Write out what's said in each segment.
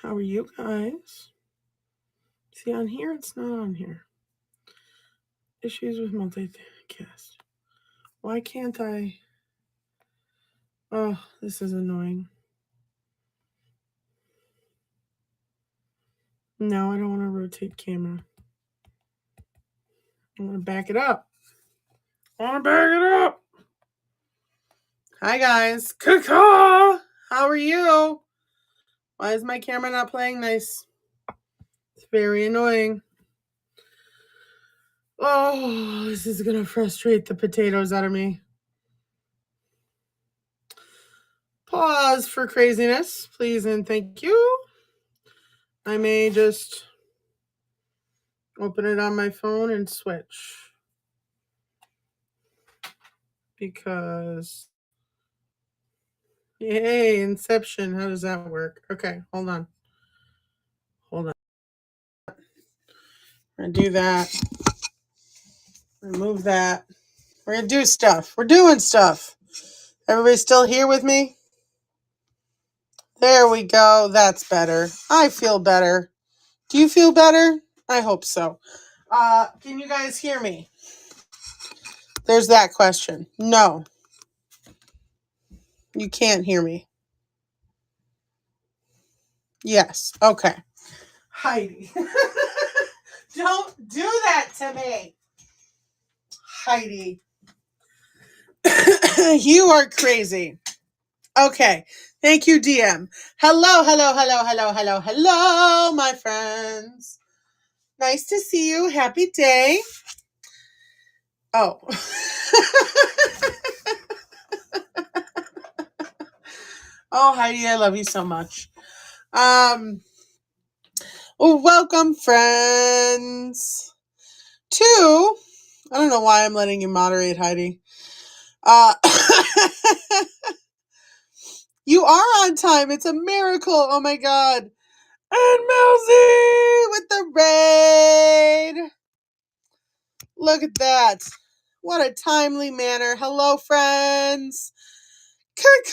How are you guys? See, on here, it's not on here. Issues with multicast. Why can't I? Oh, this is annoying. No, I don't want to rotate camera. I want to back it up. Hi, guys. Caw. How are you? Why is my camera not playing nice? It's very annoying. Oh, this is going to frustrate the potatoes out of me. Pause for craziness, please and thank you. I may just open it on my phone and switch. Because, yay, Inception. How does that work? Okay, hold on. I'm going to do that. Remove that. We're going to do stuff. We're doing stuff. Everybody still here with me? There we go. That's better. I feel better. Do you feel better? I hope so. Can you guys hear me? There's that question. No. You can't hear me. Yes. Okay. Heidi. Don't do that to me. Heidi. You are crazy. Okay. Thank you, DM. Hello, my friends. Nice to see you. Happy day. Oh. Oh, Heidi, I love you so much. Welcome, friends, to, I don't know why I'm letting you moderate, Heidi. You are on time. It's a miracle. Oh my God. And Melzy with the raid. Look at that. What a timely manner. Hello, friends. Caw.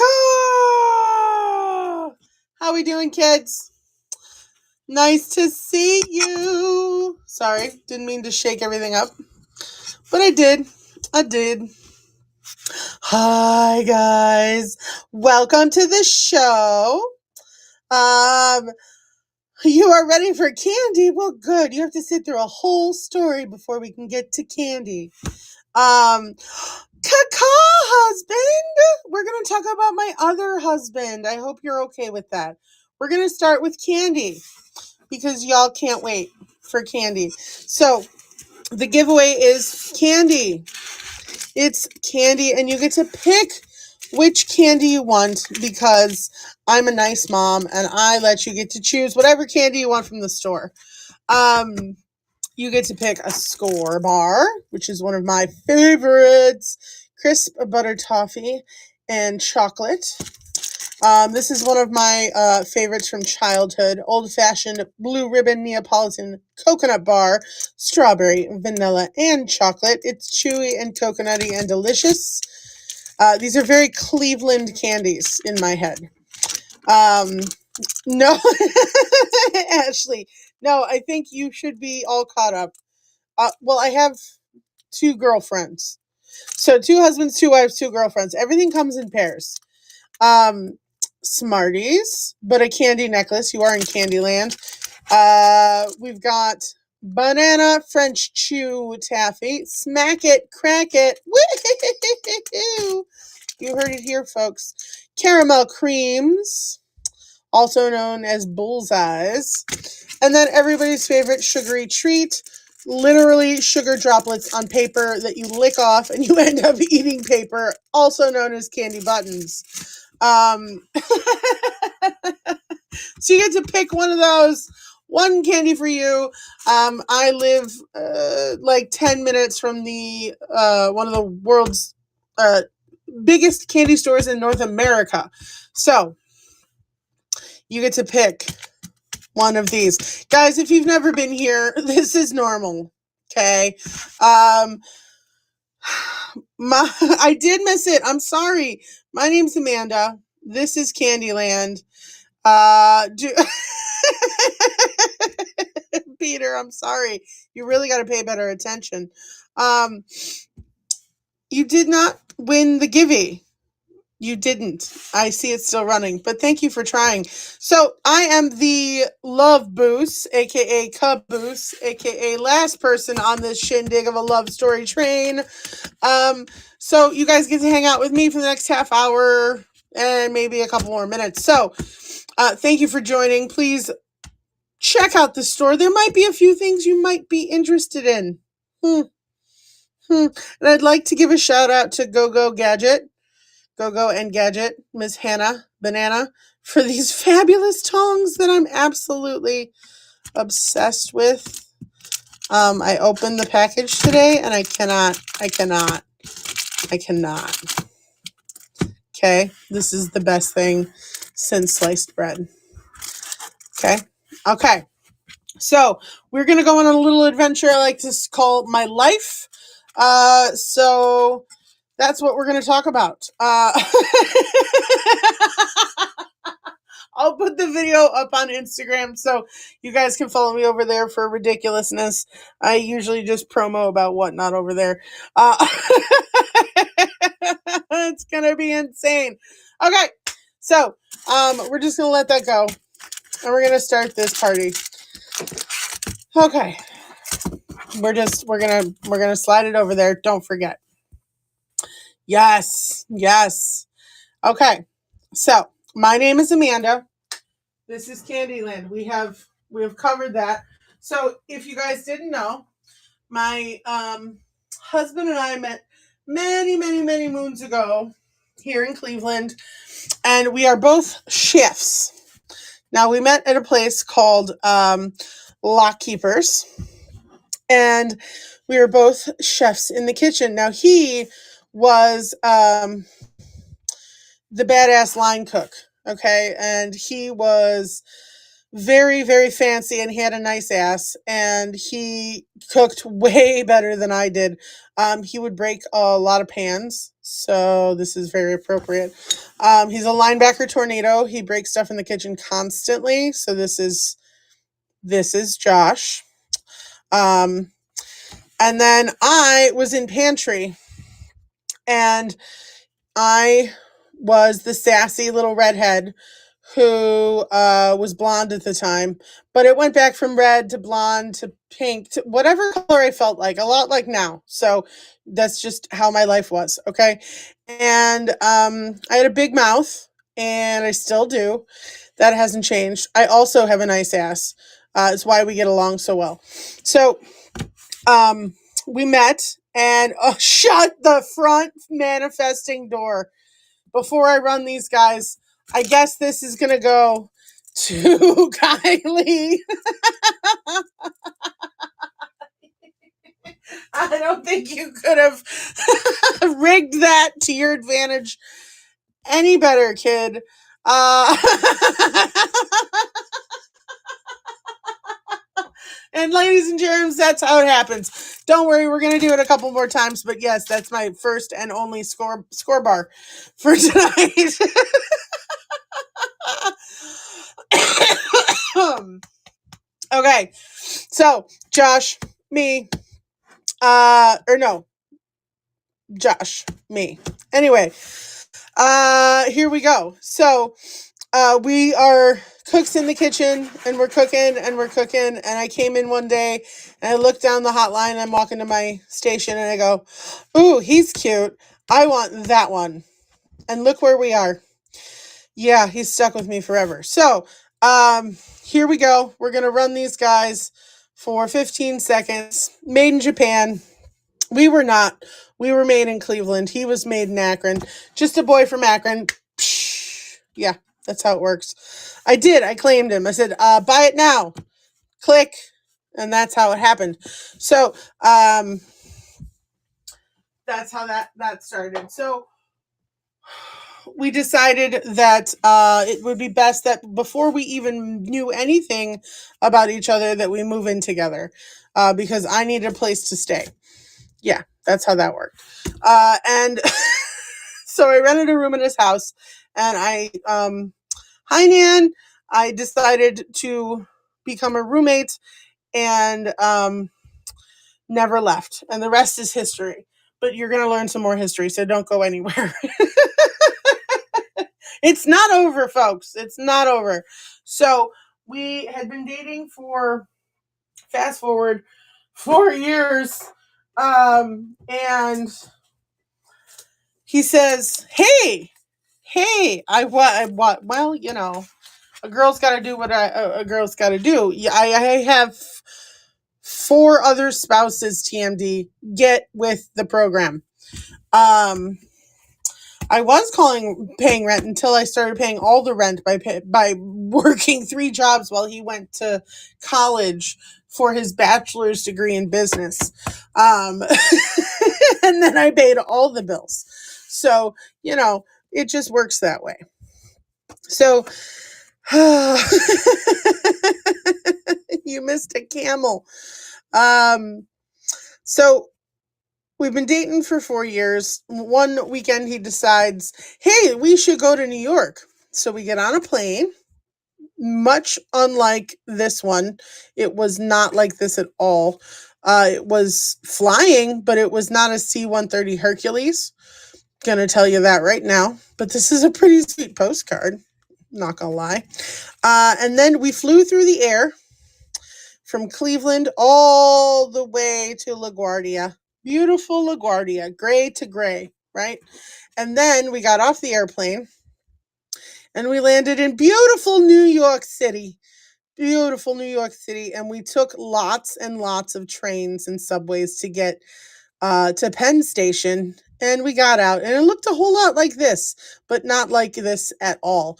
How we doing, kids? Nice to see you. Sorry, didn't mean to shake everything up, but I did. Hi, guys. Welcome to the show. You are ready for candy? Well, good. You have to sit through a whole story before we can get to candy. Caw husband. We're going to talk about my other husband. I hope you're okay with that. We're going to start with candy because y'all can't wait for candy. So the giveaway is candy. It's candy, and you get to pick which candy you want because I'm a nice mom and I let you get to choose whatever candy you want from the store. You get to pick a Score bar, which is one of my favorites, crisp butter toffee and chocolate. This is one of my favorites from childhood, old-fashioned blue ribbon Neapolitan coconut bar, strawberry, vanilla, and chocolate. It's chewy and coconutty and delicious. These are very Cleveland candies in my head. No, Ashley, no, I think you should be all caught up. Well, I have 2 girlfriends. So 2 husbands, 2 wives, 2 girlfriends. Everything comes in pairs. Smarties, but a candy necklace. You are in Candyland. We've got banana French chew taffy. Smack it, crack it. Woo-hoo-hoo-hoo-hoo. You heard it here, folks. Caramel creams, also known as bullseyes. And then everybody's favorite sugary treat, literally sugar droplets on paper that you lick off and you end up eating paper, also known as candy buttons. So you get to pick one of those. One candy for you. I live like 10 minutes from the one of the world's biggest candy stores in North America. So you get to pick one of these. Guys, if you've never been here, this is normal. Okay. I did miss it. I'm sorry. My name's Amanda. This is Candyland. Peter, I'm sorry. You really got to pay better attention. You did not win the Givey. You didn't. I see it's still running, but thank you for trying. So I am the Love Boos, aka Caboose, aka last person on this shindig of a love story train. So you guys get to hang out with me for the next half hour and maybe a couple more minutes. So thank you for joining. Please check out the store. There might be a few things you might be interested in. And I'd like to give a shout out to GoGo and Gadget, Miss Hannah Banana, for these fabulous tongs that I'm absolutely obsessed with. I opened the package today and I cannot. Okay, this is the best thing since sliced bread. Okay. So we're going to go on a little adventure I like to call my life. So that's what we're going to talk about. I'll put the video up on Instagram so you guys can follow me over there for ridiculousness. I usually just promo about whatnot over there. It's going to be insane. Okay, so we're just going to let that go. And we're going to start this party. Okay. We're gonna slide it over there. Don't forget. Yes. Okay. So my name is Amanda. This is Candyland. We have covered that. So if you guys didn't know, my husband and I met many moons ago here in Cleveland, and we are both chefs. Now we met at a place called Lock Keepers. And we were both chefs in the kitchen. Now, he was the badass line cook, okay? And he was very, very fancy, and he had a nice ass, and he cooked way better than I did. He would break a lot of pans, so this is very appropriate. He's a linebacker tornado. He breaks stuff in the kitchen constantly, so this is Josh. And then I was in pantry, and I was the sassy little redhead who was blonde at the time, but it went back from red to blonde to pink to whatever color I felt like, a lot like now. So that's just how my life was, okay? And I had a big mouth, and I still do. That hasn't changed. I also have a nice ass. It's why we get along so well. So we met, and shut the front manifesting door before I run these guys. I guess this is gonna go to Kylie. I don't think you could have rigged that to your advantage any better, kid. And ladies and germs, that's how it happens. Don't worry, we're going to do it a couple more times. But yes, that's my first and only score bar for tonight. Okay, so Josh, me, Josh, me. Anyway, here we go. So we are cooks in the kitchen, and we're cooking, and I came in one day, and I looked down the hotline, and I'm walking to my station, and I go, ooh, he's cute. I want that one. And look where we are. Yeah, he's stuck with me forever. So here we go. We're going to run these guys for 15 seconds. Made in Japan. We were not. We were made in Cleveland. He was made in Akron. Just a boy from Akron. Psh, yeah. That's how it works. I did. I claimed him. I said, buy it now. Click. And that's how it happened. So that's how that started. So we decided that it would be best that before we even knew anything about each other that we move in together because I needed a place to stay. Yeah, that's how that worked. And so I rented a room in his house, and I hi, Nan. I decided to become a roommate and never left. And the rest is history. But you're going to learn some more history, so don't go anywhere. It's not over, folks. It's not over. So we had been dating for, fast forward, 4 years. And he says, hey, I what? Well, a girl's got to do what a girl's got to do. I have 4 other spouses, TMD. Get with the program. I was paying rent until I started paying all the rent by working 3 jobs while he went to college for his bachelor's degree in business. And then I paid all the bills. So, it just works that way. So, you missed a camel. So we've been dating for 4 years. One weekend he decides, hey, we should go to New York. So we get on a plane, much unlike this one. It was not like this at all. It was flying, but it was not a C-130 Hercules. Gonna tell you that right now. But this is a pretty sweet postcard. Not gonna lie. And then we flew through the air from Cleveland all the way to LaGuardia. Beautiful LaGuardia, gray to gray, right? And then we got off the airplane and we landed in beautiful New York City. Beautiful New York City. And we took lots and lots of trains and subways to get to Penn Station. And we got out and it looked a whole lot like this, but not like this at all.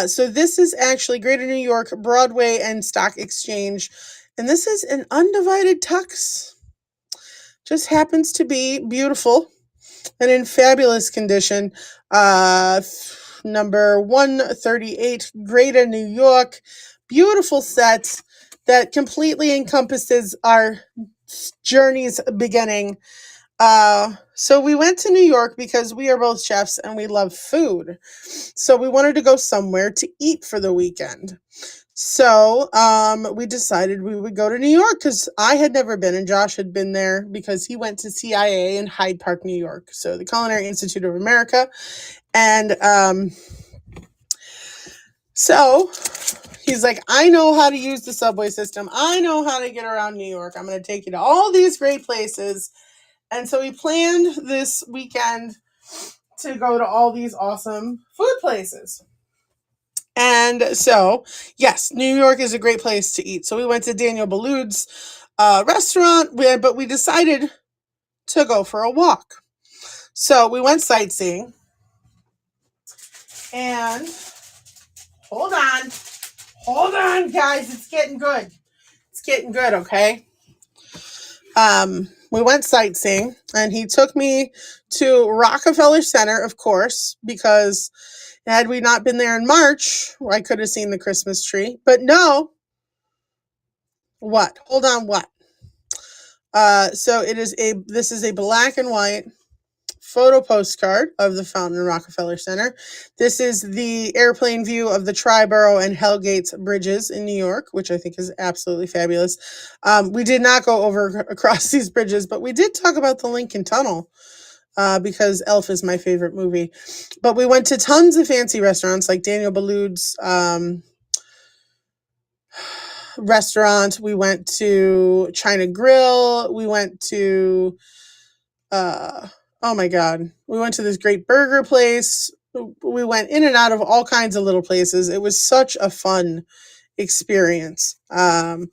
So this is actually Greater New York, Broadway and Stock Exchange. And this is an undivided tux. Just happens to be beautiful and in fabulous condition. Number 138, Greater New York. Beautiful set that completely encompasses our journey's beginning. So we went to New York because we are both chefs and we love food. So we wanted to go somewhere to eat for the weekend. So we decided we would go to New York because I had never been and Josh had been there because he went to CIA in Hyde Park, New York. So the Culinary Institute of America. And so he's like, I know how to use the subway system. I know how to get around New York. I'm going to take you to all these great places. And so we planned this weekend to go to all these awesome food places. And so, yes, New York is a great place to eat. So we went to Daniel Boulud's restaurant, but we decided to go for a walk. So we went sightseeing. And hold on, guys. It's getting good. It's getting good, okay? We went sightseeing, and he took me to Rockefeller Center, of course, because had we not been there in March, I could have seen the Christmas tree. But no. What? Hold on, what? So this is a black and white photo postcard of the fountain in Rockefeller Center. This is the airplane view of the Triborough and Hellgate bridges in New York, which I think is absolutely fabulous. We did not go across these bridges, but we did talk about the Lincoln Tunnel because Elf is my favorite movie. But we went to tons of fancy restaurants like Daniel Boulud's restaurant. We went to China Grill. We went to oh my God. We went to this great burger place. We went in and out of all kinds of little places. It was such a fun experience. And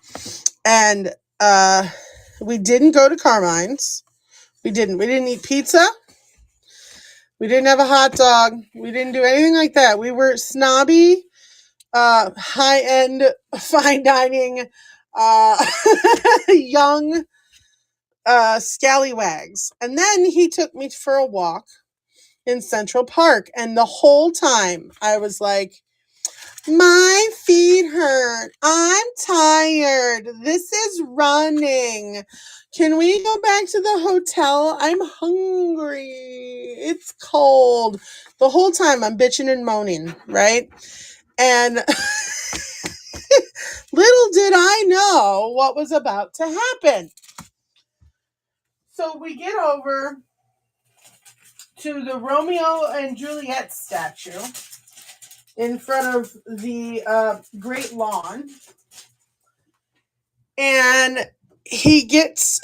we didn't go to Carmine's. We didn't eat pizza. We didn't have a hot dog. We didn't do anything like that. We were snobby, high-end, fine dining, young scallywags. And then he took me for a walk in Central Park. And the whole time I was like, my feet hurt. I'm tired. This is running. Can we go back to the hotel? I'm hungry. It's cold. The whole time I'm bitching and moaning, right? And Little did I know what was about to happen. So we get over to the Romeo and Juliet statue in front of the Great Lawn. And he gets...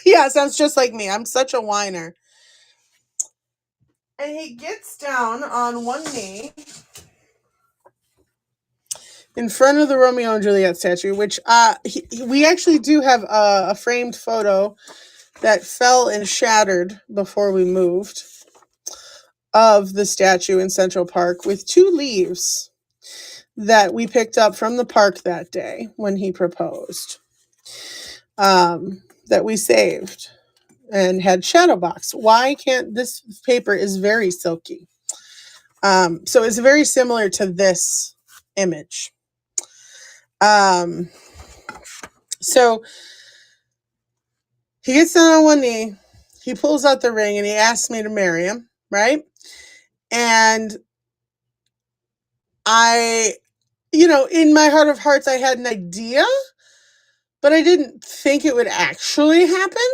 yeah, sounds just like me. I'm such a whiner. And he gets down on one knee in front of the Romeo and Juliet statue, which we actually do have a framed photo that fell and shattered before we moved of the statue in Central Park with 2 leaves that we picked up from the park that day when he proposed, that we saved and had shadow box. Why can't this paper is very silky. So it's very similar to this image. So he gets down on one knee, he pulls out the ring, and he asks me to marry him, right? And I, in my heart of hearts, I had an idea, but I didn't think it would actually happen.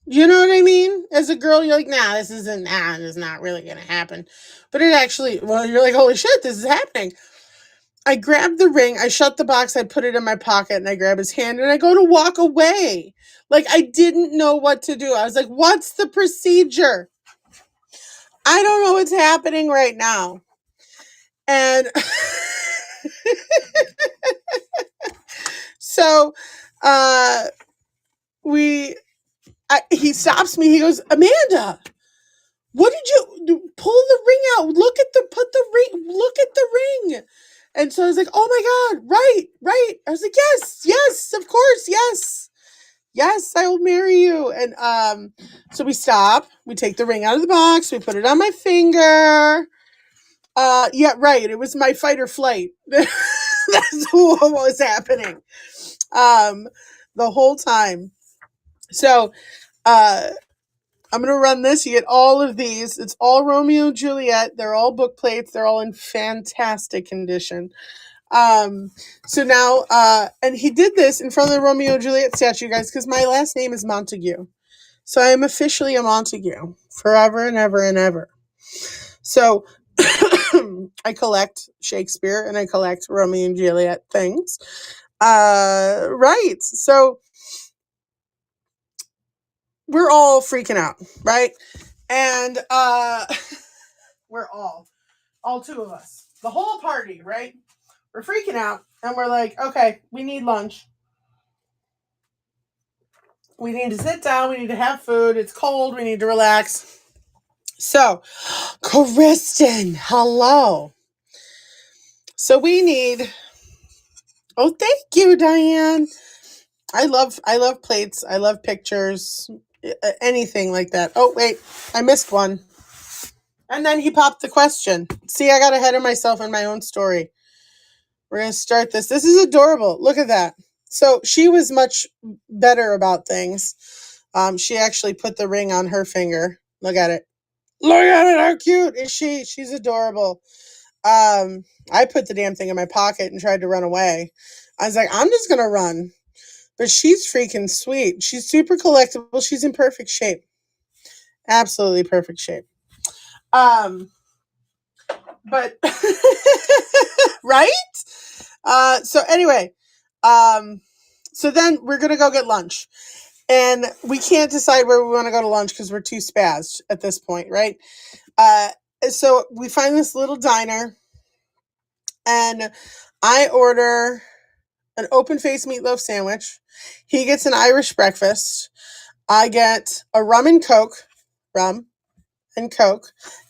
You know what I mean? As a girl, you're like, this is not really going to happen. But it actually, you're like, holy shit, this is happening. I grabbed the ring, I shut the box, I put it in my pocket, and I grab his hand, and I go to walk away. Like, I didn't know what to do. I was like, what's the procedure? I don't know what's happening right now. And so he stops me. He goes, Amanda, what did you pull the ring out? Look at the ring. And so I was like, oh my God, right. I was like, yes, of course, yes, I will marry you. And so we stop, we take the ring out of the box, we put it on my finger. Yeah, right. It was my fight or flight. That's what was happening the whole time. So I'm going to run this. You get all of these. It's all Romeo and Juliet. They're all book plates. They're all in fantastic condition. So now, and he did this in front of the Romeo and Juliet statue, guys, because my last name is Montague. So I am officially a Montague forever and ever and ever. So I collect Shakespeare and I collect Romeo and Juliet things. Right. So we're all freaking out, right? And we're all 2 of us, the whole party, right? We're freaking out and we're like, okay, we need lunch. We need to sit down. We need to have food. It's cold. We need to relax. So, Kristen, hello. So we need... Oh, thank you, Diane. I love plates. I love pictures. Anything like that. Oh, wait. I missed one. And then he popped the question. See, I got ahead of myself in my own story. We're going to start this. This is adorable. Look at that. So she was much better about things. She actually put the ring on her finger. Look at it. Look at it. How cute is she? She's adorable. I put the damn thing in my pocket and tried to run away. I was like, I'm just going to run. But she's freaking sweet. She's super collectible. She's in perfect shape. Absolutely perfect shape. But right? So anyway, so then we're going to go get lunch. And we can't decide where we want to go to lunch because we're too spazzed at this point, right? So we find this little diner and I order an open-faced meatloaf sandwich. He gets an Irish breakfast. I get a rum and Coke.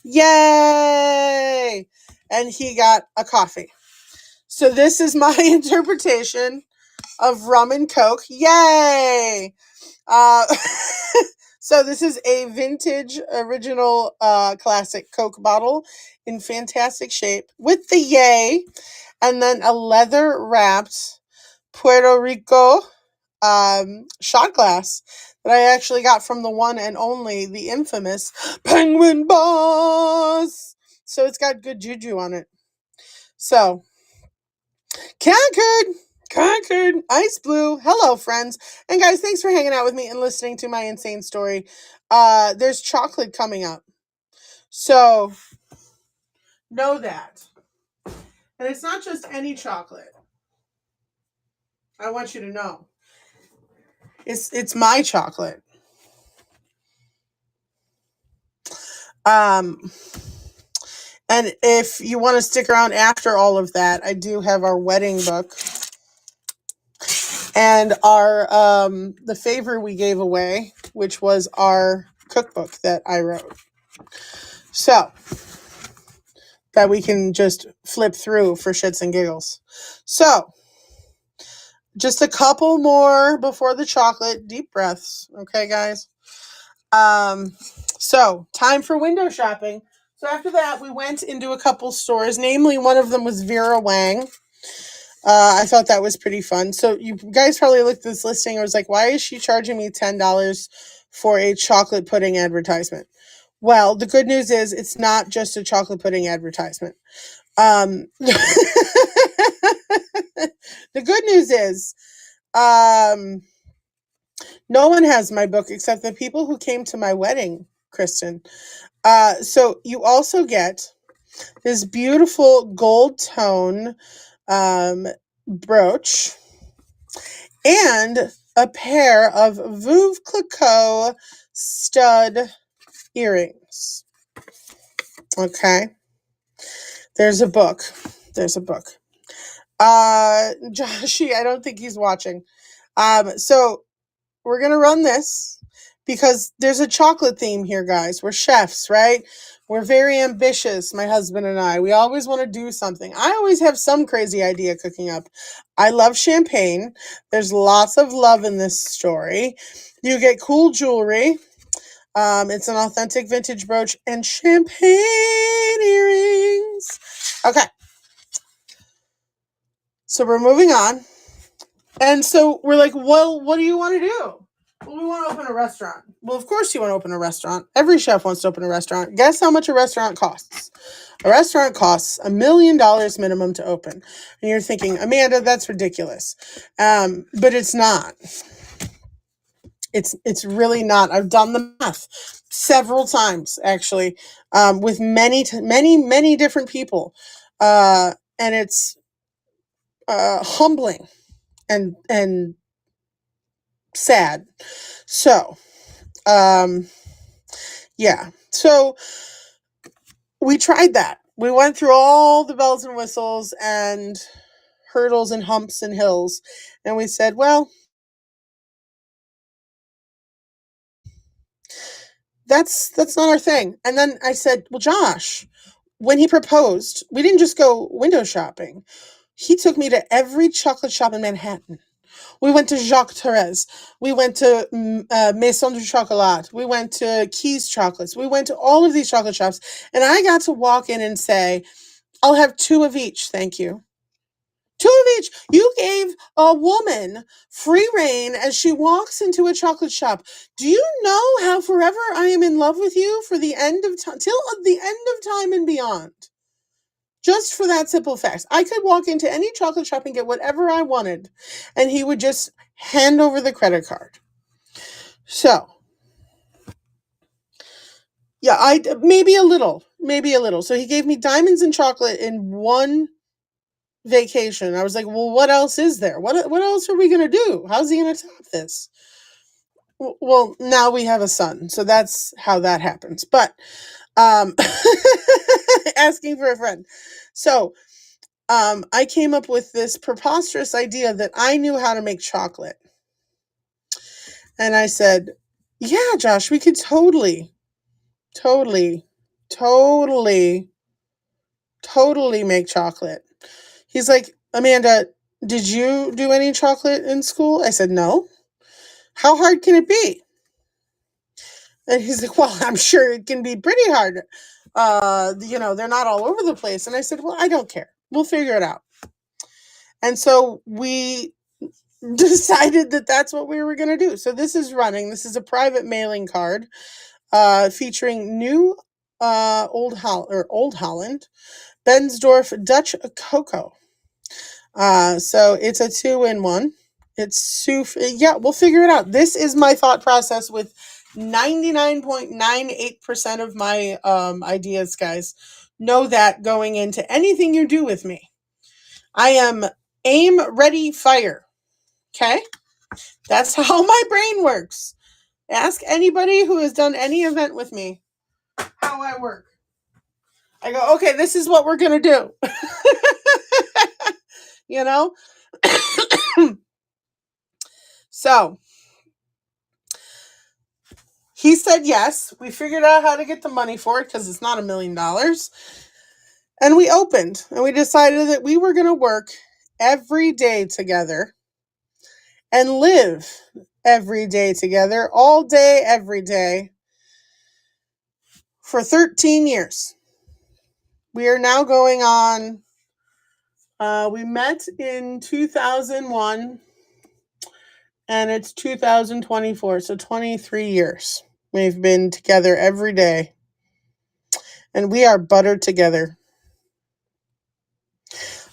Yay! And he got a coffee. So this is my interpretation of rum and Coke. Yay! So this is a vintage, original, classic Coke bottle in fantastic shape with the yay, and then a leather-wrapped Puerto Rico shot glass that I actually got from the one and only, the infamous Penguin Boss. So it's got good juju on it. So, conquered! Concord, Ice Blue. Hello, friends. And guys, thanks for hanging out with me and listening to my insane story. There's chocolate coming up. So, know that. And it's not just any chocolate. I want you to know. It's my chocolate. And if you want to stick around after all of that, I do have our wedding book and our the favor we gave away, which was our cookbook that I wrote. So that we can just flip through for shits and giggles. So just a couple more before the chocolate. Deep breaths. Okay, guys? So time for window shopping. So after that, we went into a couple stores. Namely, one of them was Vera Wang. I thought that was pretty fun. So you guys probably looked at this listing and was like, why is she charging me $10 for a chocolate pudding advertisement? Well, the good news is it's not just a chocolate pudding advertisement. The good news is no one has my book except the people who came to my wedding, Kristen. So you also get this beautiful gold tone brooch and a pair of Veuve Clicquot stud earrings. Okay. There's a book. Joshy, I don't think he's watching. So we're going to run this because there's a chocolate theme here, guys. We're chefs, right? We're very ambitious, my husband and I. We always want to do something. I always have some crazy idea cooking up. I love champagne. There's lots of love in this story. You get cool jewelry. It's an authentic vintage brooch and champagne earrings. Okay. So we're moving on. And so we're like, well, what do you want to do? Well, we want to open a restaurant. Well, of course you want to open a restaurant. Every chef wants to open a restaurant. Guess how much a restaurant costs? A restaurant costs $1 million minimum to open. And you're thinking, Amanda, that's ridiculous. But it's not. It's really not. I've done the math several times, actually, with many different people. And it's humbling and sad. So, yeah. So we tried that. We went through all the bells and whistles and hurdles and humps and hills. And we said, well, that's not our thing. And then I said, well, Josh, when he proposed, we didn't just go window shopping. He took me to every chocolate shop in Manhattan. We went to Jacques Therese. We went to Maison du Chocolat. We went to Keys Chocolates. We went to all of these chocolate shops. And I got to walk in and say, I'll have 2 of each, thank you. 2 of each. You gave a woman free reign as she walks into a chocolate shop. Do you know how forever I am in love with you for the end of time, till the end of time and beyond? Just for that simple fact. I could walk into any chocolate shop and get whatever I wanted, and he would just hand over the credit card. So, yeah, maybe a little. So he gave me diamonds and chocolate in one vacation. I was like, well, what else is there? What else are we going to do? How's he going to top this? Well, now we have a son, so that's how that happens. But asking for a friend. So, I came up with this preposterous idea that I knew how to make chocolate. And I said, yeah, Josh, we could totally make chocolate. He's like, Amanda, did you do any chocolate in school? I said, no. How hard can it be? And he's like, well, I'm sure it can be pretty hard. They're not all over the place. And I said, well, I don't care. We'll figure it out. And so we decided that that's what we were going to do. So this is running. This is a private mailing card featuring new Old Holland, Bensdorf Dutch cocoa. So it's a 2-in-1. It's yeah, we'll figure it out. This is my thought process with 99.98% of my ideas, guys. Know that going into anything you do with me. I am aim, ready, fire. Okay? That's how my brain works. Ask anybody who has done any event with me how I work. I go, okay, this is what we're going to do. You know? So, he said yes. We figured out how to get the money for it because it's not $1 million. And we opened and we decided that we were going to work every day together and live every day together, all day, every day, for 13 years. We are now going on, we met in 2001 and it's 2024, so 23 years. We've been together every day and we are buttered together.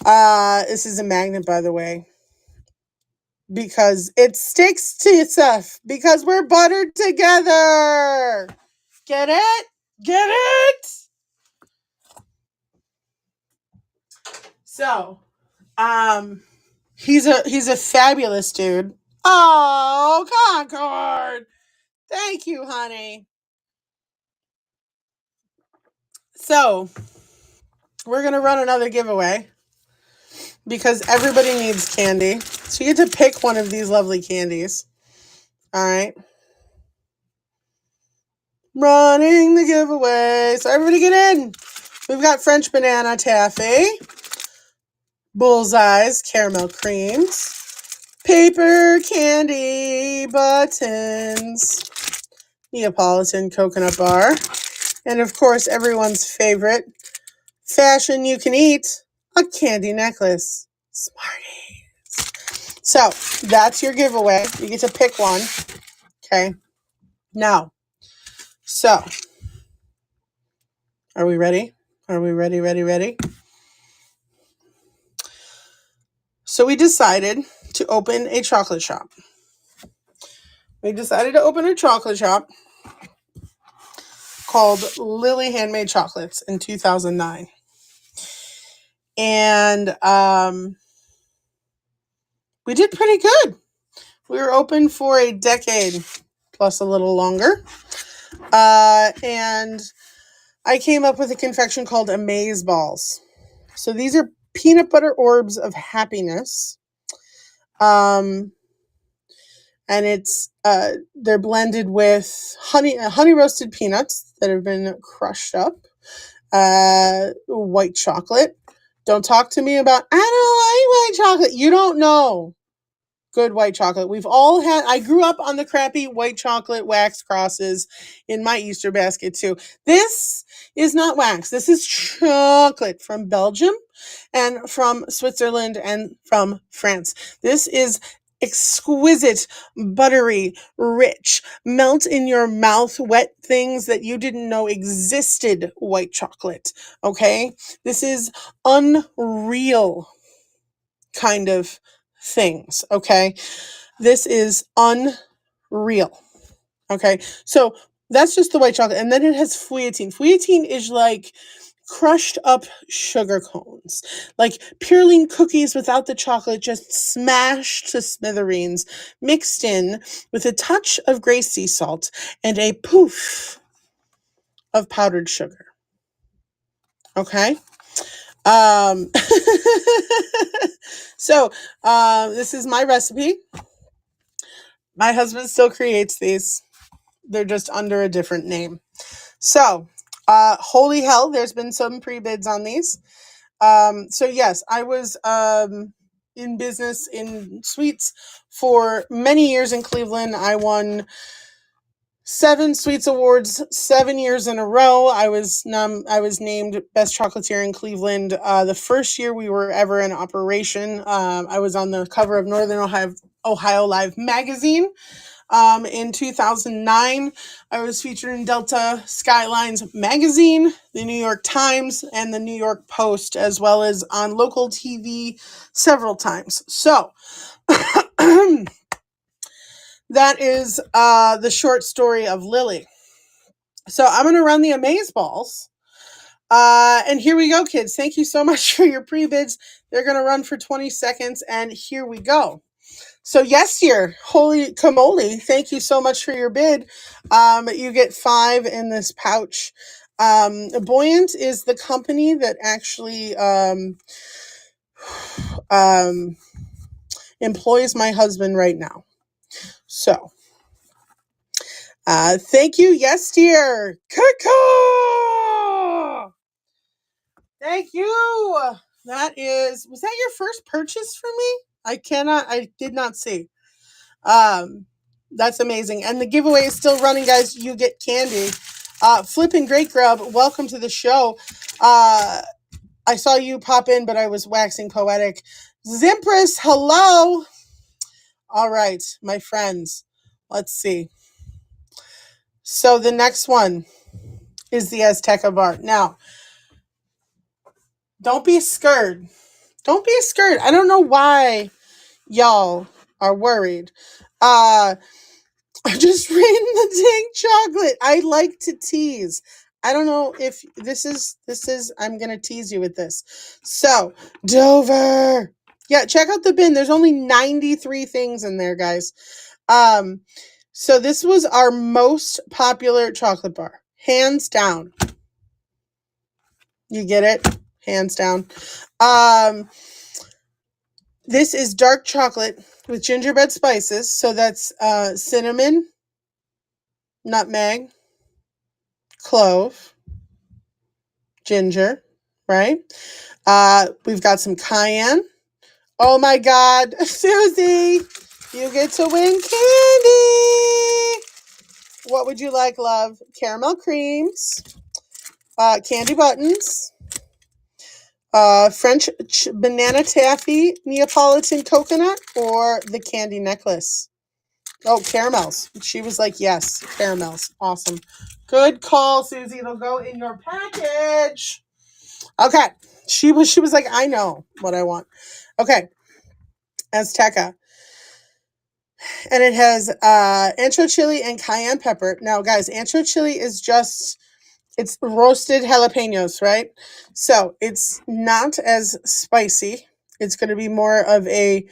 This is a magnet, by the way, because it sticks to itself because we're buttered together. Get it? Get it? So, he's a fabulous dude. Oh, Concord. Thank you, honey. So, we're going to run another giveaway because everybody needs candy. So, you get to pick one of these lovely candies. All right. Running the giveaway. So, everybody get in. We've got French banana taffy, Bullseyes caramel creams, paper candy buttons, Neapolitan coconut bar, and of course everyone's favorite fashion you can eat, a candy necklace. Smarties. So that's your giveaway. You get to pick one. Okay. Now, so are we ready? Are we ready? Ready? So we decided to open a chocolate shop. We decided to open a chocolate shop called Lily Handmade Chocolates in 2009. And we did pretty good. We were open for a decade plus a little longer. And I came up with a confection called Amaze Balls. So these are peanut butter orbs of happiness. And it's they're blended with honey roasted peanuts that have been crushed up, white chocolate. Don't talk to me about I don't like white chocolate. You don't know good white chocolate. We've all had, I grew up on the crappy white chocolate wax crosses in my Easter basket too. This is not wax. This is chocolate from Belgium and from Switzerland and from France. This is exquisite, buttery, rich, melt in your mouth, wet things that you didn't know existed white chocolate. Okay? This is unreal kind of things. Okay? This is unreal. Okay? So that's just the white chocolate. And then it has fouilletine. Fouilletine is like crushed up sugar cones, like Purelaine cookies without the chocolate, just smashed to smithereens, mixed in with a touch of gray sea salt and a poof of powdered sugar. Okay. So this is my recipe. My husband still creates these. They're just under a different name. So holy hell, there's been some pre-bids on these. So yes, I was in business in sweets for many years in Cleveland. I won 7 Sweets Awards, 7 years in a row. I was named Best Chocolatier in Cleveland. The first year we were ever in operation, I was on the cover of Northern Ohio Live magazine. In 2009, I was featured in Delta Skylines magazine, the New York Times, and the New York Post, as well as on local TV several times. So that is the short story of Lily. So I'm going to run the Amaze Balls. And here we go, kids. Thank you so much for your pre-bids. They're going to run for 20 seconds, and here we go. So yes, dear, holy camoli, thank you so much for your bid. You get 5 in this pouch. Buoyant is the company that actually employs my husband right now. So thank you, yes, dear. Caw-caw! Thank you. Was that your first purchase for me? I did not see. That's amazing. And the giveaway is still running, guys. You get candy. Flippin' Great Grub, welcome to the show. I saw you pop in, but I was waxing poetic. Zimpress, hello. All right, my friends. Let's see. So the next one is the Azteca bar. Now, don't be scared. Don't be scared. I don't know why y'all are worried. I just reading the dang chocolate. I like to tease. I don't know if this is, I'm going to tease you with this. So, Dover. Yeah, check out the bin. There's only 93 things in there, guys. So this was our most popular chocolate bar. Hands down. You get it? Hands down. This is dark chocolate with gingerbread spices. So that's cinnamon, nutmeg, clove, ginger, right? We've got some cayenne. Oh my God, Susie, you get to win candy. What would you like, love? Caramel creams, candy buttons, French banana taffy, Neapolitan coconut, or the candy necklace? Oh, caramels. She was like, yes, caramels. Awesome. Good call, Susie. It'll go in your package. Okay. She was like, I know what I want. Okay. Azteca. And it has ancho chili and cayenne pepper. Now, guys, ancho chili is it's roasted jalapenos, right? So it's not as spicy. It's going to be more of a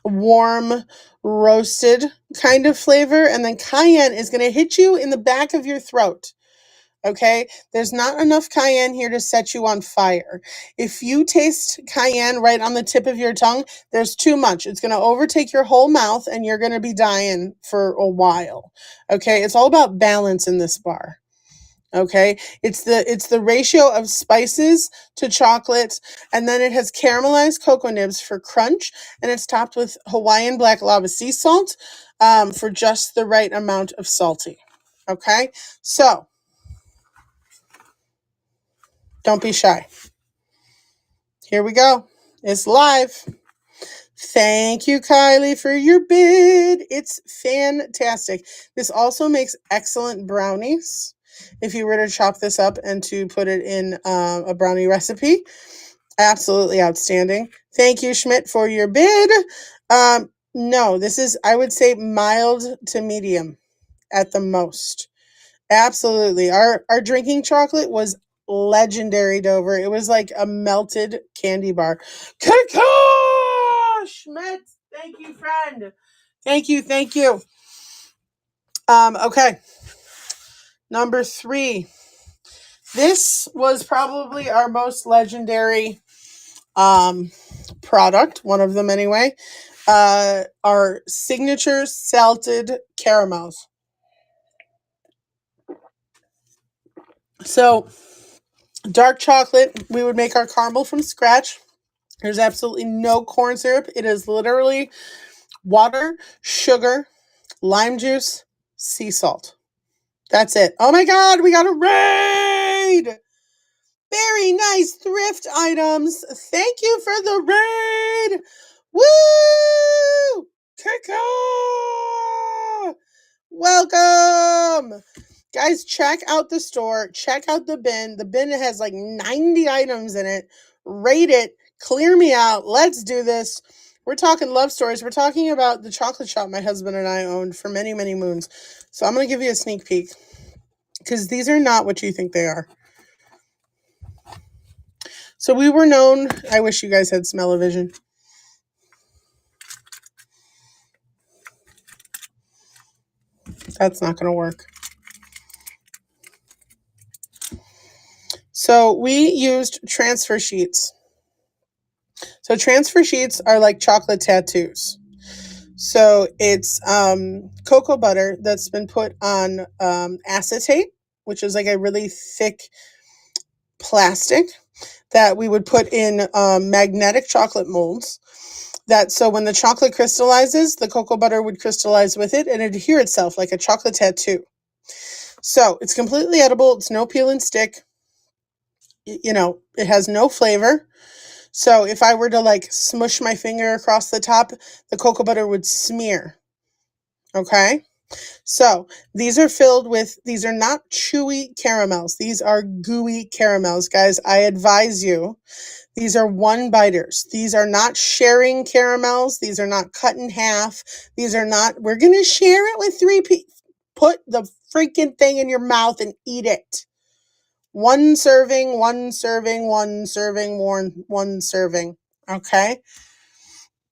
warm, roasted kind of flavor. And then cayenne is going to hit you in the back of your throat. Okay, there's not enough cayenne here to set you on fire. If you taste cayenne right on the tip of your tongue, there's too much. It's going to overtake your whole mouth and you're going to be dying for a while. Okay, it's all about balance in this bar. Okay, it's the ratio of spices to chocolate, and then it has caramelized cocoa nibs for crunch, and it's topped with Hawaiian black lava sea salt for just the right amount of salty. Okay, so don't be shy. Here we go. It's live. Thank you, Kylie, for your bid. It's fantastic. This also makes excellent brownies. If you were to chop this up and to put it in a brownie recipe, absolutely outstanding. Thank you, Schmidt, for your bid. No, this is, I would say, mild to medium at the most. Absolutely. Our drinking chocolate was legendary, Dover. It was like a melted candy bar. Schmidt, thank you, friend. Thank you. Okay. Number 3. This was probably our most legendary product, one of them anyway. Our signature salted caramels. So, dark chocolate, we would make our caramel from scratch. There's absolutely no corn syrup. It is literally water, sugar, lime juice, sea salt. That's it. Oh my God, we got a raid! Very nice thrift items. Thank you for the raid. Woo! Kika! Welcome. Guys, check out the store. Check out the bin. The bin has like 90 items in it. Rate it. Clear me out. Let's do this. We're talking love stories. We're talking about the chocolate shop my husband and I owned for many, many moons. So I'm going to give you a sneak peek because these are not what you think they are. So we were known, I wish you guys had smell-o-vision. That's not going to work. So we used transfer sheets. So transfer sheets are like chocolate tattoos. So it's cocoa butter that's been put on acetate, which is like a really thick plastic that we would put in magnetic chocolate molds. That so when the chocolate crystallizes, the cocoa butter would crystallize with it and adhere itself like a chocolate tattoo. So it's completely edible. It's no peel and stick. You know, it has no flavor. So if I were to like smush my finger across the top, the cocoa butter would smear. Okay? So these are filled with, these are not chewy caramels. These are gooey caramels. Guys, I advise you, these are one biters. These are not sharing caramels. These are not cut in half. These are not, we're going to share it with three people. Put the freaking thing in your mouth and eat it. One serving, one serving, one serving, one serving. Okay?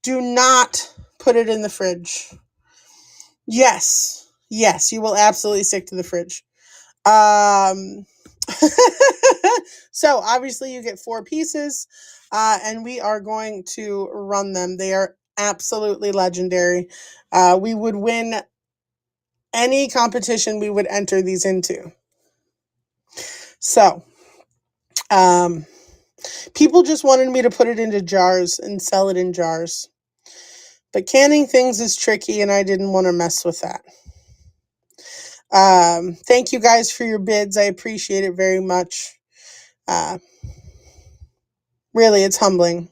Do not put it in the fridge. Yes, you will absolutely stick to the fridge. So obviously you get 4 pieces, and we are going to run them. They are absolutely legendary. We would win any competition we would enter these into. So, people just wanted me to put it into jars and sell it in jars. But canning things is tricky, and I didn't want to mess with that. Thank you guys for your bids. I appreciate it very much. Really, it's humbling.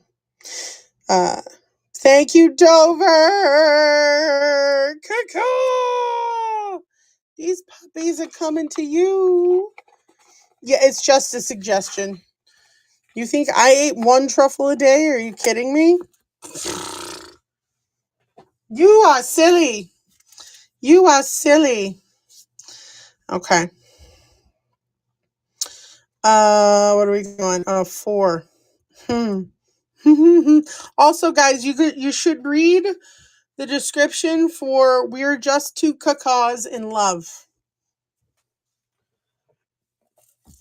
Thank you, Dover. Caw-caw. These puppies are coming to you. Yeah, it's just a suggestion. You think I ate 1 truffle a day? Are you kidding me? You are silly. You are silly. Okay. What are we going? 4. Also, guys, you should read the description for We're Just Two Cacaws in Love.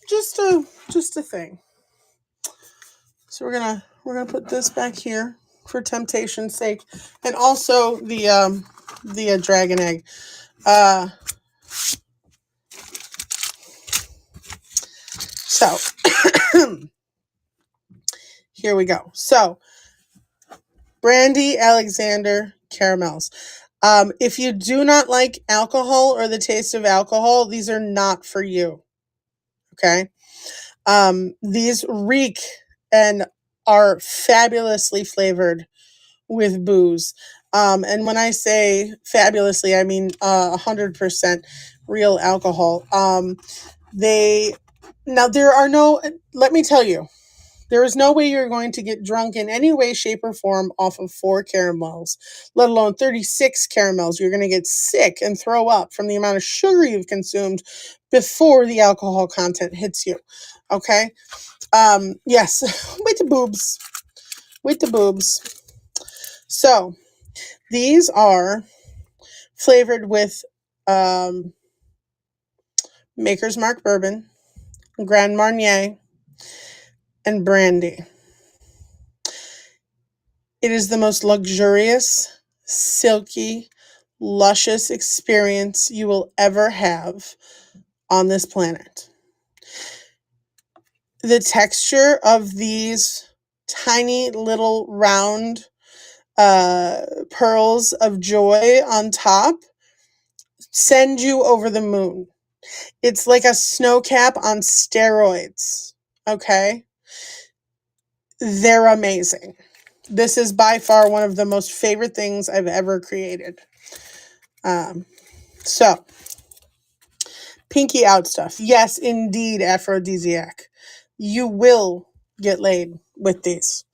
Just a thing. So we're gonna put this back here for temptation's sake, and also the dragon egg. So here we go. So Brandy Alexander caramels. If you do not like alcohol or the taste of alcohol, these are not for you. Okay. These reek and are fabulously flavored with booze. And when I say fabulously, I mean 100% real alcohol. There are no, let me tell you, there is no way you're going to get drunk in any way, shape, or form off of 4 caramels, let alone 36 caramels. You're going to get sick and throw up from the amount of sugar you've consumed before the alcohol content hits you. Okay? Yes, with the boobs. With the boobs. So, these are flavored with Maker's Mark Bourbon, Grand Marnier, and brandy. It is the most luxurious, silky, luscious experience you will ever have on this planet. The texture of these tiny little round pearls of joy on top send you over the moon. It's like a snow cap on steroids. Okay? They're amazing. This is by far one of the most favorite things I've ever created. So, pinky out stuff. Yes, indeed, aphrodisiac. You will get laid with these.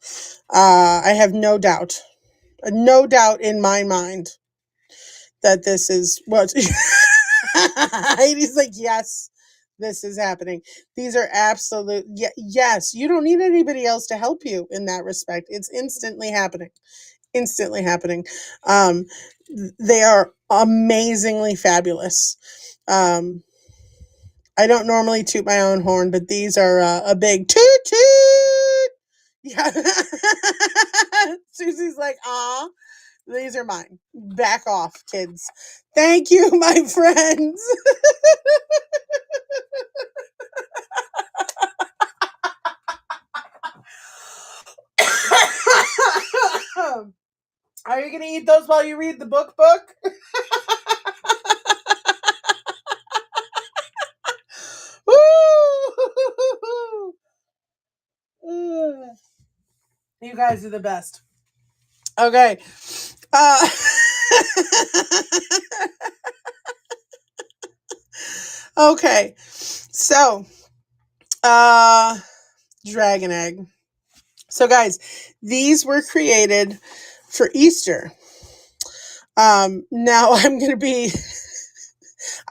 I have no doubt in my mind that this is what. He's like, yes, this is happening. These are absolute. Yes, you don't need anybody else to help you in that respect. It's instantly happening. Instantly happening. Um, they are amazingly fabulous. I don't normally toot my own horn, but these are a big toot toot. Yeah. Susie's like, these are mine. Back off, kids. Thank you, my friends. Are you going to eat those while you read the book? You guys are the best. Okay. Okay. So, dragon egg. So, guys, these were created for Easter. Now I'm going to be,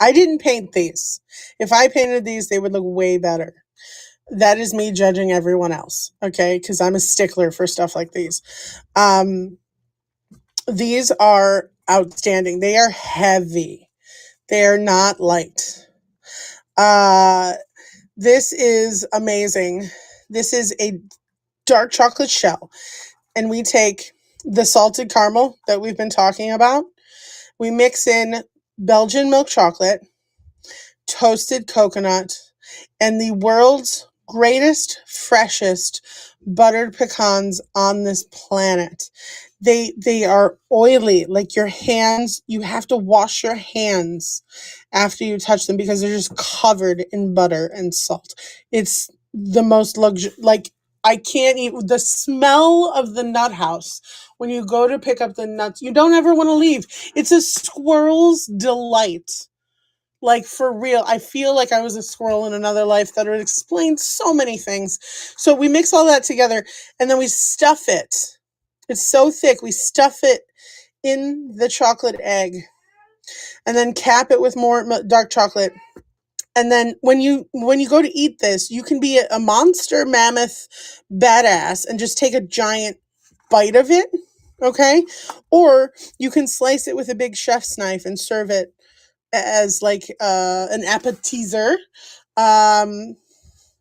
I didn't paint these. If I painted these, they would look way better. That is me judging everyone else, okay? Because I'm a stickler for stuff like these. These are outstanding. They are heavy. They are not light. This is amazing. This is a dark chocolate shell. And we take the salted caramel that we've been talking about. We mix in Belgian milk chocolate, toasted coconut, and the world's greatest, freshest buttered pecans on this planet. They are oily, like your hands, you have to wash your hands after you touch them because they're just covered in butter and salt. It's the most like I can't eat the smell of the nut house when you go to pick up the nuts. You don't ever want to leave. It's a squirrel's delight. Like, for real, I feel like I was a squirrel in another life. That would explain so many things. So we mix all that together and then we stuff it. It's so thick. We stuff it in the chocolate egg and then cap it with more dark chocolate. And then when you go to eat this, you can be a monster mammoth badass and just take a giant bite of it, okay? Or you can slice it with a big chef's knife and serve it as like an appetizer, or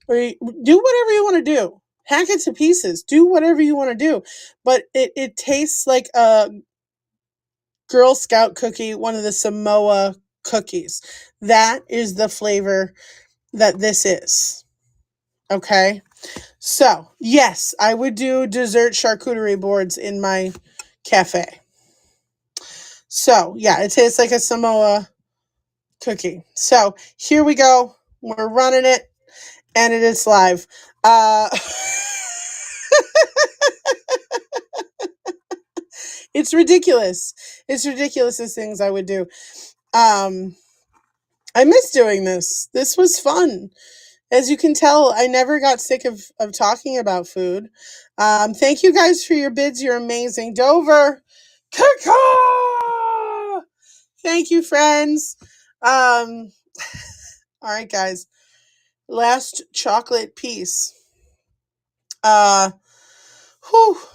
do whatever you want to do. Hack it to pieces. Do whatever you want to do. But it tastes like a Girl Scout cookie, one of the Samoa cookies. That is the flavor that this is. Okay? So, yes, I would do dessert charcuterie boards in my cafe. So, yeah, it tastes like a Samoa cookie. So, here we go. We're running it, and it is live. It's ridiculous. It's ridiculous as things I would do. I miss doing this. This was fun. As you can tell, I never got sick of talking about food. Thank you guys for your bids. You're amazing. Dover. Caw! Thank you, friends. All right, guys. Last chocolate piece.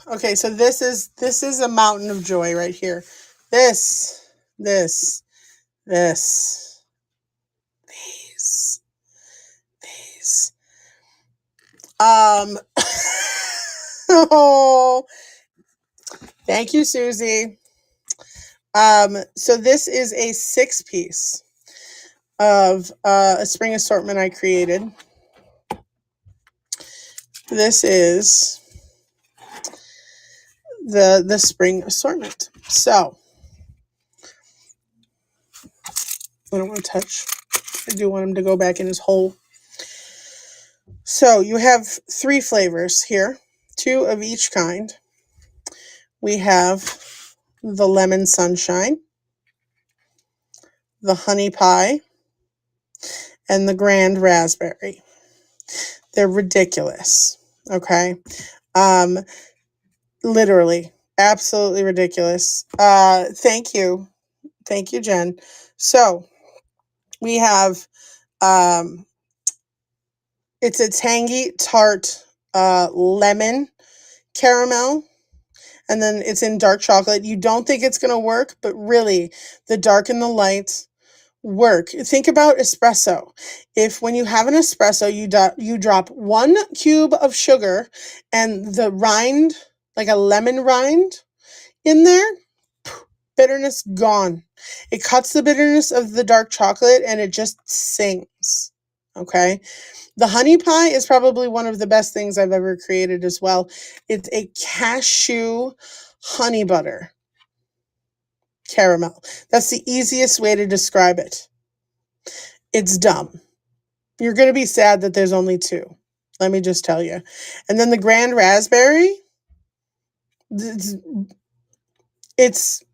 Okay, so this is a mountain of joy right here. This, these. Oh, thank you, Susie. So this is a 6-piece of a spring assortment I created. This is the spring assortment. So I don't want to touch. I do want him to go back in his hole. So you have 3 flavors here, 2 of each kind. We have the lemon sunshine, the honey pie, and the grand raspberry. They're ridiculous. Okay. Literally, absolutely ridiculous. Thank you. Thank you, Jen. So we have, it's a tangy tart, lemon caramel, and then it's in dark chocolate. You don't think it's going to work, but really, the dark and the light work. Think about espresso. If when you have an espresso, you drop 1 cube of sugar and the rind, like a lemon rind, in there, bitterness gone. It cuts the bitterness of the dark chocolate and it just sings. Okay. The honey pie is probably one of the best things I've ever created as well. It's a cashew honey butter caramel. That's the easiest way to describe it. It's dumb. You're going to be sad that there's only 2. Let me just tell you. And then the grand raspberry, it's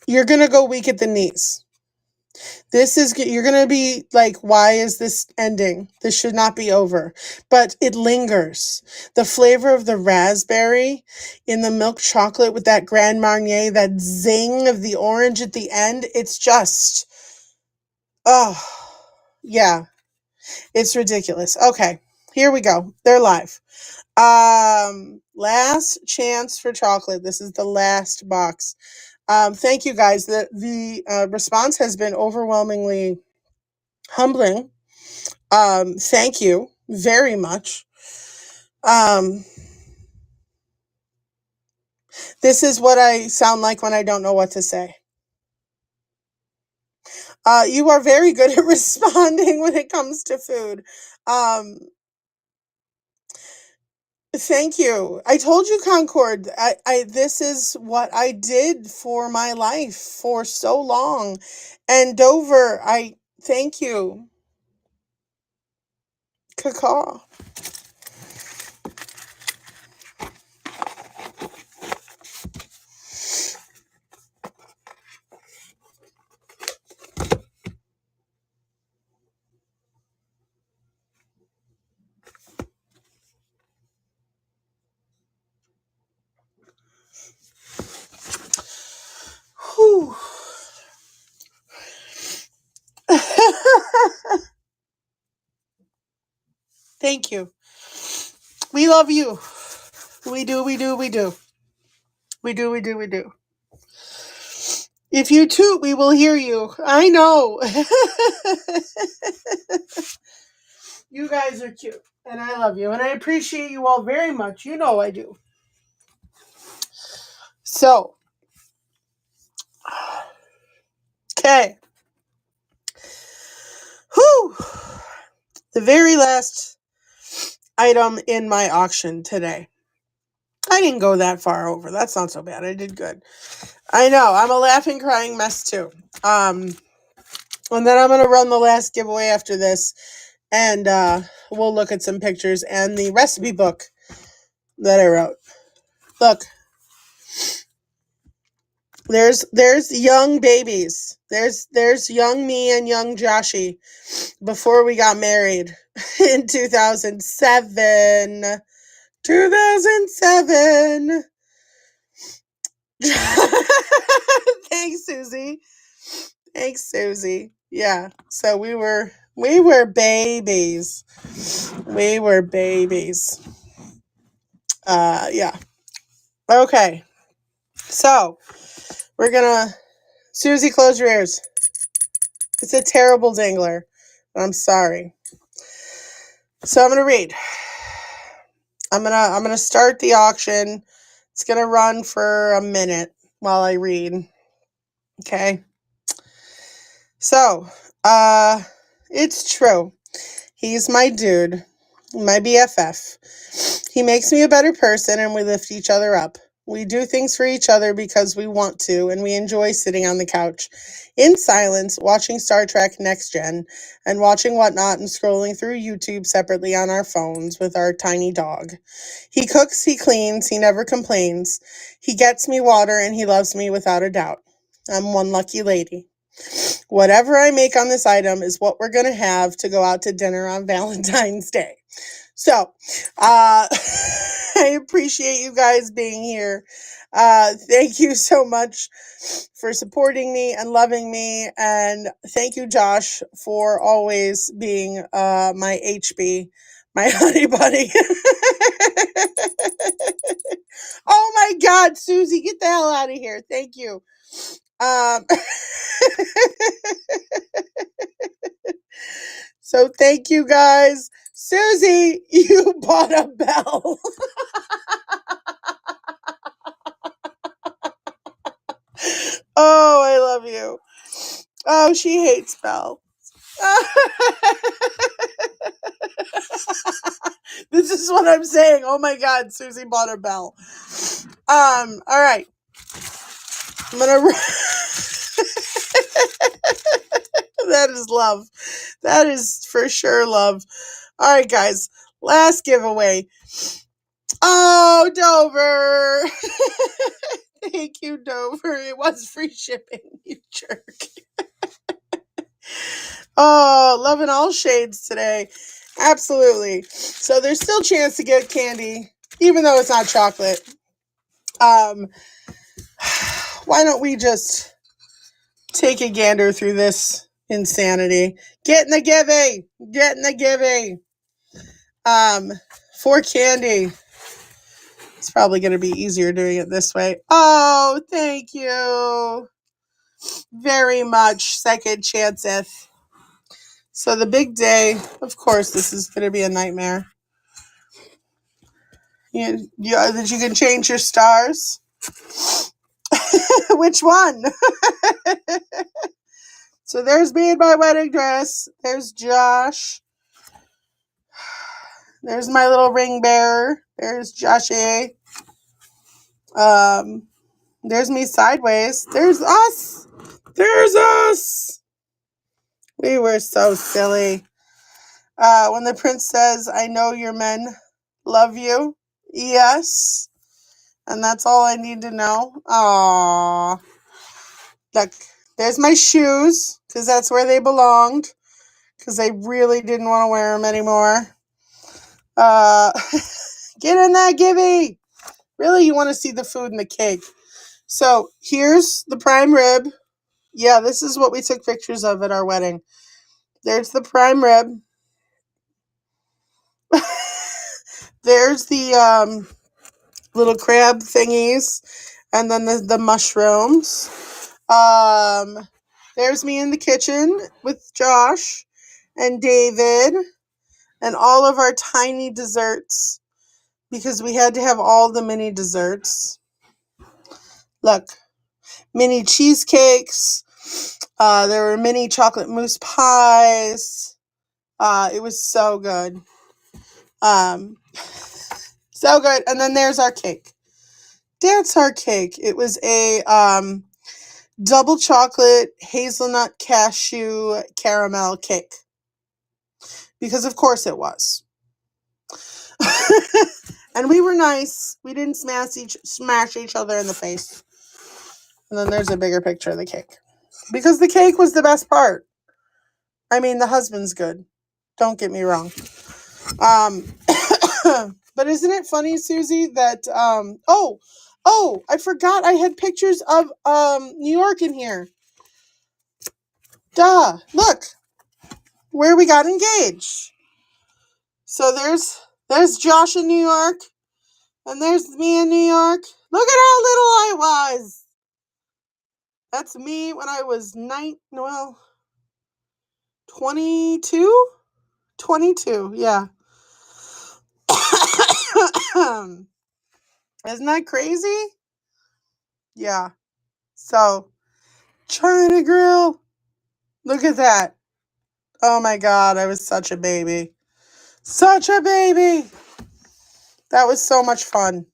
you're going to go weak at the knees. You're going to be like, why is this ending? This should not be over. But it lingers. The flavor of the raspberry in the milk chocolate with that Grand Marnier, that zing of the orange at the end, it's just, oh, yeah, it's ridiculous. Okay, here we go. They're live. Last chance for chocolate. This is the last box. Thank you guys. The response has been overwhelmingly humbling. Thank you very much. This is what I sound like when I don't know what to say. You are very good at responding when it comes to food. Thank you. I told you, Concord, this is what I did for my life for so long. And Dover, thank you. Cacaw. Whew. Thank you. We love you. We do. If you toot, we will hear you. I know. You guys are cute. And I love you. And I appreciate you all very much. You know I do. So. Okay. Whew. The very last item in my auction today. I didn't go that far over. That's not so bad. I did good. I know. I'm a laughing, crying mess too. And then I'm going to run the last giveaway after this. And we'll look at some pictures and the recipe book that I wrote. Look. There's young babies. There's young me and young Joshy before we got married in 2007. 2007. Thanks, Susie. Yeah. So we were babies. Yeah. Okay. So we're gonna, Susie, close your ears. It's a terrible dingler. I'm sorry. So I'm gonna read. I'm gonna start the auction. It's gonna run for a minute while I read. Okay. So, it's true. He's my dude, my BFF. He makes me a better person and we lift each other up. We do things for each other because we want to, and we enjoy sitting on the couch in silence, watching Star Trek Next Gen, and watching Whatnot and scrolling through YouTube separately on our phones with our tiny dog. He cooks, he cleans, he never complains. He gets me water, and he loves me without a doubt. I'm one lucky lady. Whatever I make on this item is what we're going to have to go out to dinner on Valentine's Day. So, I appreciate you guys being here. Thank you so much for supporting me and loving me. And thank you, Josh, for always being my HB, my honey bunny. Oh my God, Susie, get the hell out of here. Thank you. So thank you guys. Susie, you bought a bell. Oh, I love you. Oh, she hates Belle. This is what I'm saying. Oh my God, Susie bought a bell. All right. I'm gonna. That is love. That is for sure love. All right, guys. Last giveaway. Oh, Dover. Thank you, Dover. It was free shipping, you jerk. Oh, loving all shades today. Absolutely. So there's still a chance to get candy, even though it's not chocolate. Why don't we just take a gander through this insanity? Get in the givey. Get in the givey. For candy. It's probably going to be easier doing it this way. Oh, thank you very much. Second chanceth. So the big day, of course, this is going to be a nightmare. That you can change your stars. Which one? So there's me in my wedding dress. There's Josh. There's my little ring bearer. There's Joshy. There's me sideways. There's us. There's us. We were so silly. When the prince says, I know your men love you. Yes. And that's all I need to know. Aww. Look, there's my shoes, because that's where they belonged, because I really didn't want to wear them anymore. Get in that gibby. Really, you want to see the food and the cake. So here's the prime rib. Yeah, this is what we took pictures of at our wedding. There's the prime rib. There's the little crab thingies. And then the mushrooms. There's me in the kitchen with Josh and David and all of our tiny desserts, because we had to have all the mini desserts. Look, mini cheesecakes. There were mini chocolate mousse pies. It was so good. So good. And then there's our cake. That's our cake. It was a double chocolate hazelnut cashew caramel cake. Because of course it was. And we were nice. We didn't smash each other in the face. And then there's a bigger picture of the cake. Because the cake was the best part. I mean, the husband's good. Don't get me wrong. But isn't it funny, Susie, that I forgot I had pictures of New York in here. Duh. Look. Where we got engaged. So there's Josh in New York. And there's me in New York. Look at how little I was. That's me when I was 22? 22, yeah. Isn't that crazy? Yeah. So, China Grill. Look at that. Oh my God, I was such a baby. Such a baby. That was so much fun.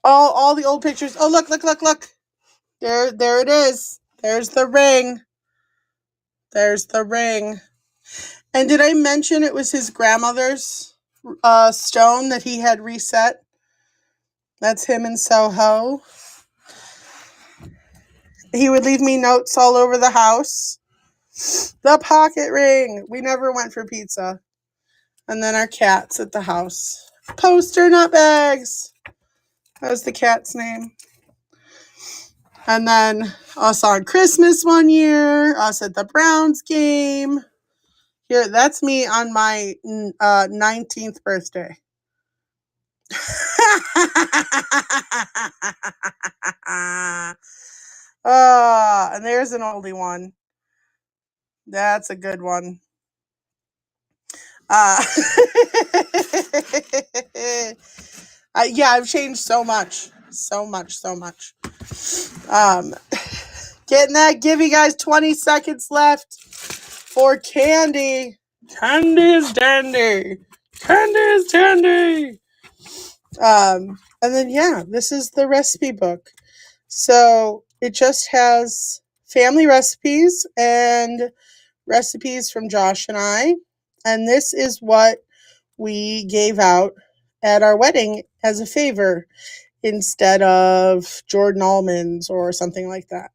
All the old pictures. Oh, look. There it is. There's the ring. There's the ring. And did I mention it was his grandmother's stone that he had reset? That's him in Soho. He would leave me notes all over the house. The pocket ring. We never went for pizza. And then our cats at the house. Poster nutbags. That was the cat's name. And then us on Christmas one year. Us at the Browns game. Here, that's me on my 19th birthday. And there's an oldie one. That's a good one. Yeah, I've changed so much. Getting that. Give you guys 20 seconds left for candy. Candy is dandy. Candy is dandy. And then, yeah, this is the recipe book. So it just has family recipes and recipes from Josh and I. And this is what we gave out at our wedding as a favor instead of Jordan almonds or something like that.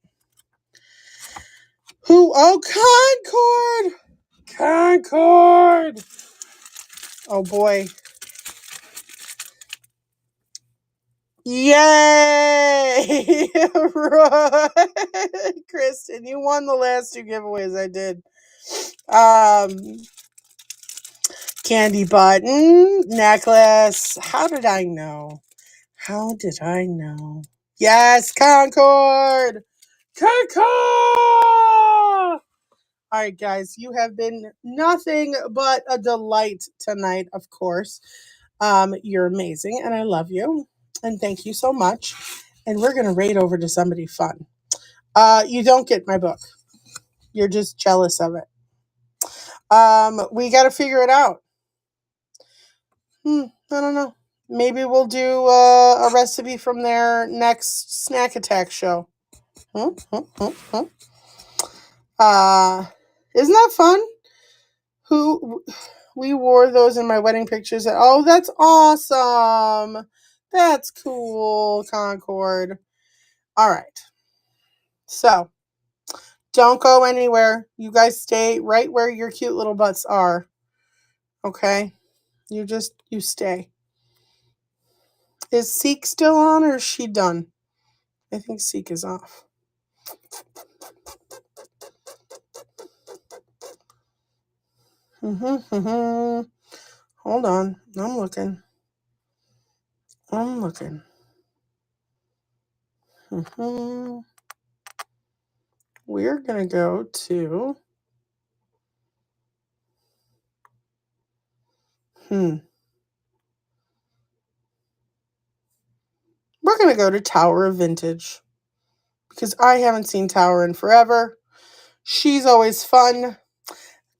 Concord! Oh boy. Yay! Kristen, you won the last two giveaways I did. Candy button, necklace. How did I know? Yes, Concord! All right, guys, you have been nothing but a delight tonight, of course. You're amazing, and I love you, and thank you so much. And we're going to raid over to somebody fun. You don't get my book. You're just jealous of it. We got to figure it out. I don't know. Maybe we'll do a recipe from their next Snack Attack show. Isn't that fun? We wore those in my wedding pictures. Oh, that's awesome. That's cool, Concord. All right. So, don't go anywhere. You guys stay right where your cute little butts are. Okay? You stay. Is Seek still on or is she done? I think Seek is off. Hold on. I'm looking. We're going to go to... We're going to go to Tower of Vintage. Because I haven't seen Tower in forever. She's always fun.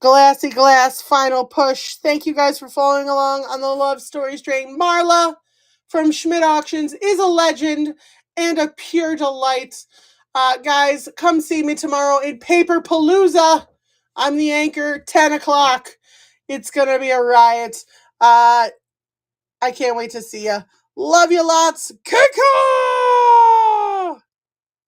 Glassy Glass, final push. Thank you guys for following along on the Love Stories train. Marla from Schmidt Auctions is a legend and a pure delight. Guys, come see me tomorrow in Paper Palooza. I'm the anchor, 10 o'clock. It's going to be a riot. I can't wait to see ya. Love you lots. Kick